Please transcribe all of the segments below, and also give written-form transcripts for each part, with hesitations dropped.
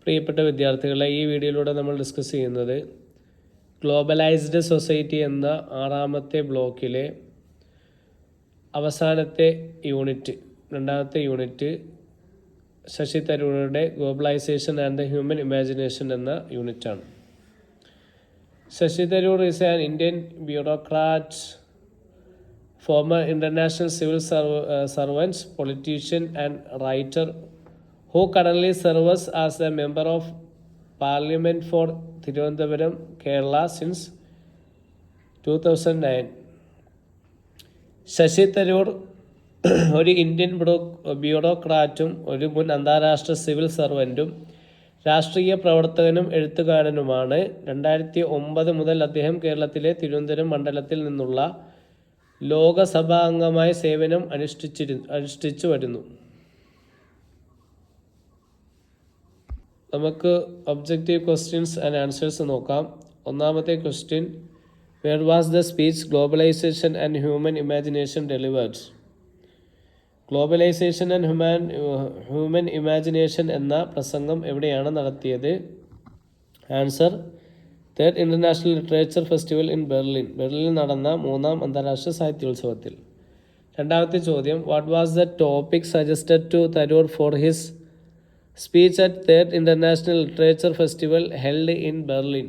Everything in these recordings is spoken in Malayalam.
പ്രിയപ്പെട്ട വിദ്യാർത്ഥികളെ, ഈ വീഡിയോയിലൂടെ നമ്മൾ ഡിസ്കസ് ചെയ്യുന്നത് ഗ്ലോബലൈസ്ഡ് സൊസൈറ്റി എന്ന 6ാമത്തെ ബ്ലോക്കിലെ അവസാനത്തെ യൂണിറ്റ്, 2ാമത്തെ യൂണിറ്റ് ശശി തരൂരിൻ്റെ globalisation and the human imagination എന്ന യൂണിറ്റാണ്. Shashi Tharoor is an Indian bureaucrat, former international civil servant, politician and writer who currently serves as a member of Parliament for Thiruvananthapuram, Kerala since 2009. Shashi Tharoor ഒരു ഇന്ത്യൻ ബ്യൂറോക്രാറ്റും ഒരു മുൻ അന്താരാഷ്ട്ര സിവിൽ സർവൻറ്റും രാഷ്ട്രീയ പ്രവർത്തകനും എഴുത്തുകാരനുമാണ്. 2009 മുതൽ അദ്ദേഹം കേരളത്തിലെ തിരുവനന്തപുരം മണ്ഡലത്തിൽ നിന്നുള്ള ലോകസഭാ അംഗമായി സേവനം അനുഷ്ഠിച്ചു വരുന്നു. നമുക്ക് ഒബ്ജക്റ്റീവ് ക്വസ്റ്റ്യൻസ് ആൻഡ് ആൻസേഴ്സ് നോക്കാം. ഒന്നാമത്തെ question, where was the speech globalisation and human imagination delivered? Globalisation and human imagination എന്ന പ്രസംഗം എവിടെയാണ് നടത്തിയത്? Answer, third international literature festival in Berlin. ബെർലിനിൽ നടന്ന 3ാം അന്താരാഷ്ട്ര സാഹിത്യോത്സവത്തിൽ. രണ്ടാമത്തെ ചോദ്യം, what was the topic suggested to Tharoor for his speech at third international literature festival held in Berlin?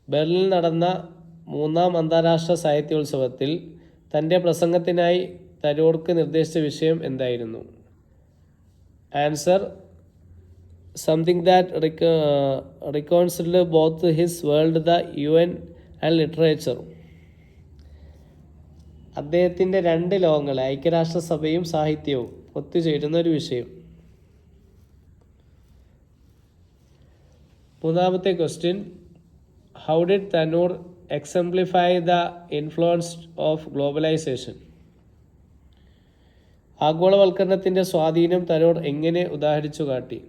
ബെർലിനിൽ നടന്ന 3ാം അന്താരാഷ്ട്ര സാഹിത്യോത്സവത്തിൽ തൻ്റെ പ്രസംഗത്തിനായി തരൂർക്ക് നിർദ്ദേശിച്ച വിഷയം എന്തായിരുന്നു? Answer, something that reconciled both his world, the UN and literature. അദ്ദേഹത്തിൻ്റെ 2 ലോകങ്ങൾ, ഐക്യരാഷ്ട്രസഭയും സാഹിത്യവും ഒത്തുചേരുന്ന ഒരു വിഷയം. മൂന്നാമത്തെ question, how did Tharoor exemplify the influence of globalisation? ആഗോളവൽക്കരണത്തിൻ്റെ സ്വാധീനം തനൂർ എങ്ങനെ ഉദാഹരിച്ചു കാട്ടി?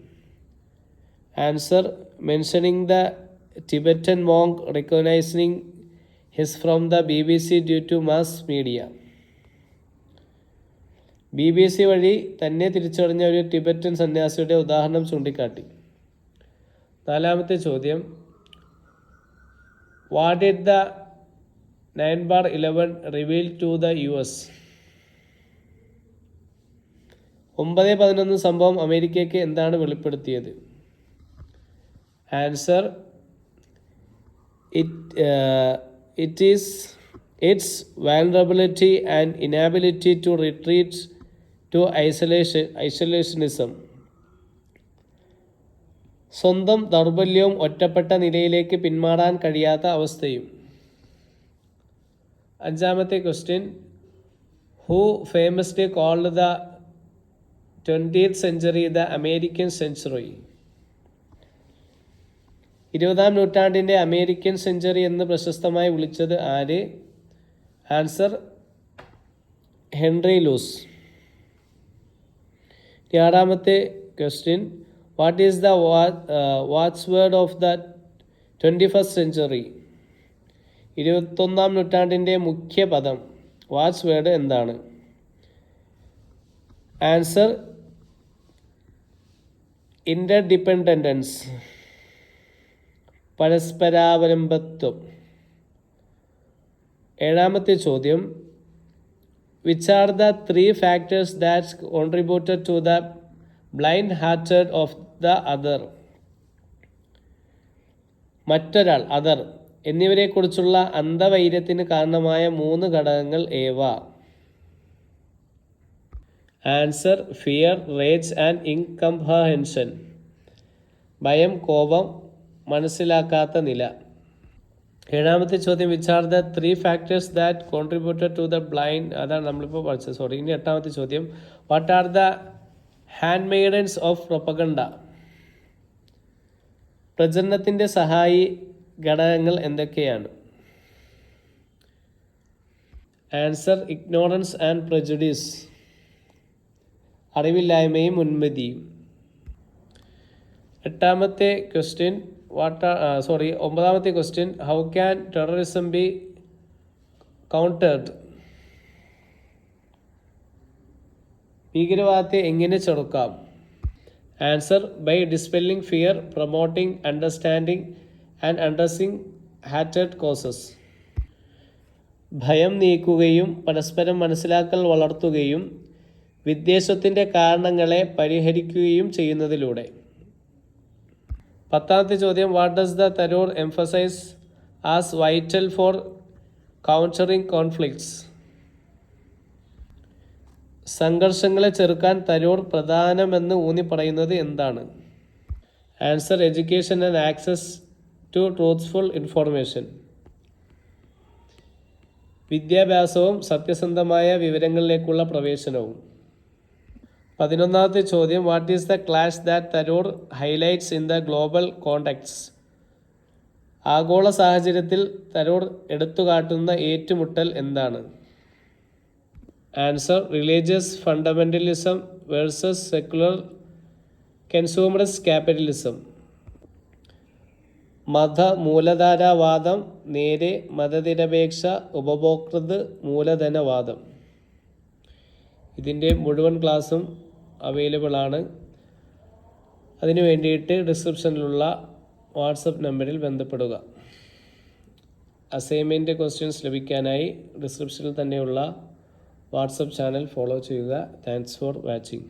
Answer, mentioning the Tibetan monk recognizing his from the BBC due to mass media. BBC വഴി തന്നെ തിരിച്ചറിഞ്ഞ ഒരു ടിബറ്റൻ സന്യാസിയുടെ ഉദാഹരണം ചൂണ്ടിക്കാട്ടി. നാലാമത്തെ ചോദ്യം, what did the 9/11 reveal to the US? 9/11 സംഭവം അമേരിക്കയ്ക്ക് എന്താണ് വെളിപ്പെടുത്തിയത്? Answer, it is its vulnerability and inability to retreat to isolationism. സ്വന്തം ദൗർബല്യവും ഒറ്റപ്പെട്ട നിലയിലേക്ക് പിന്മാറാൻ കഴിയാത്ത അവസ്ഥയും. അഞ്ചാമത്തെ question, who famously called the 20th century the American century? 20ാം നൂറ്റാണ്ടിൻ്റെ അമേരിക്കൻ സെഞ്ചുറി എന്ന് പ്രശസ്തമായി വിളിച്ചത് ആര്? Answer, Henry Luce. 6ാമത്തെ question, what is the watchword of the 21st century? 21ാം നൂറ്റാണ്ടിൻ്റെ മുഖ്യ പദം, വാച്ച് വേർഡ് എന്താണ്? ആൻസർ, ഇൻ്റർഡിപെൻഡൻസ്, പരസ്പരാവലംബത്വം. 7ാമത്തെ ചോദ്യം, which are the 3 factors that contributed to the blind hearted of the other? മറ്റൊരാൾ, അതർ എന്നിവരെക്കുറിച്ചുള്ള അന്ധവൈര്യത്തിന് കാരണമായ 3 ഘടകങ്ങൾ ഏവ? Answer, fear, rage and incomprehension. ഭയം, കോപം, മനസ്സിലാക്കാത്ത നില. 7ാമത്തെ ചോദ്യം, which are the 3 factors that contributed to the blind, അതാണ് നമ്മളിപ്പോൾ പഠിച്ചത്. ഇനി 8ാമത്തെ ചോദ്യം, what are the handmaidens of propaganda? പ്രചരണത്തിൻ്റെ സഹായി ഘടകങ്ങൾ എന്തൊക്കെയാണ്? ആൻസർ, ഇഗ്നോറൻസ് ആൻഡ് പ്രെജുഡീസ്, അറിവില്ലായ്മയും മുൻവിധിയും. 8ാമത്തെ ക്വസ്റ്റ്യൻ, 9ാമത്തെ question, how can terrorism be countered? ഭീകരവാദത്തെ എങ്ങനെ ചെറുക്കാം? Answer by dispelling fear, promoting understanding and addressing ഹാറ്റഡ് കോസസ്. ഭയം നീക്കുകയും പരസ്പരം മനസ്സിലാക്കൽ വളർത്തുകയും വിദ്വേഷത്തിൻ്റെ കാരണങ്ങളെ പരിഹരിക്കുകയും ചെയ്യുന്നതിലൂടെ. 10ാമത്തെ ചോദ്യം, what does the Tharoor emphasise as vital for countering conflicts? സംഘർഷങ്ങളെ ചെറുക്കാൻ തരൂർ പ്രധാനമെന്ന് ഊന്നി പറയുന്നത് എന്താണ്? Answer education and access to truthful information. വിദ്യാഭ്യാസവും സത്യസന്ധമായ വിവരങ്ങളിലേക്കുള്ള പ്രവേശനവും. 11ാമത്തെ ചോദ്യം, what is the clash that Tharoor highlights in the global context? ആഗോള സാഹചര്യത്തിൽ തരൂർ എടുത്തുകാട്ടുന്ന ഏറ്റുമുട്ടൽ എന്താണ്? Answer religious fundamentalism versus secular consumerist capitalism. മത മൂലധാരാവാദം നേരെ മതനിരപേക്ഷ ഉപഭോക്തൃ മൂലധനവാദം. ഇതിൻ്റെ മുഴുവൻ ക്ലാസ്സും അവൈലബിൾ ആണ്. അതിനു വേണ്ടിയിട്ട് ഡിസ്ക്രിപ്ഷനിലുള്ള വാട്സപ്പ് നമ്പറിൽ ബന്ധപ്പെടുക. അസൈൻമെൻറ്റ് ക്വസ്റ്റ്യൻസ് ലഭിക്കാനായി ഡിസ്ക്രിപ്ഷനിൽ തന്നെയുള്ള വാട്സപ്പ് ചാനൽ ഫോളോ ചെയ്യുക. Thanks for watching.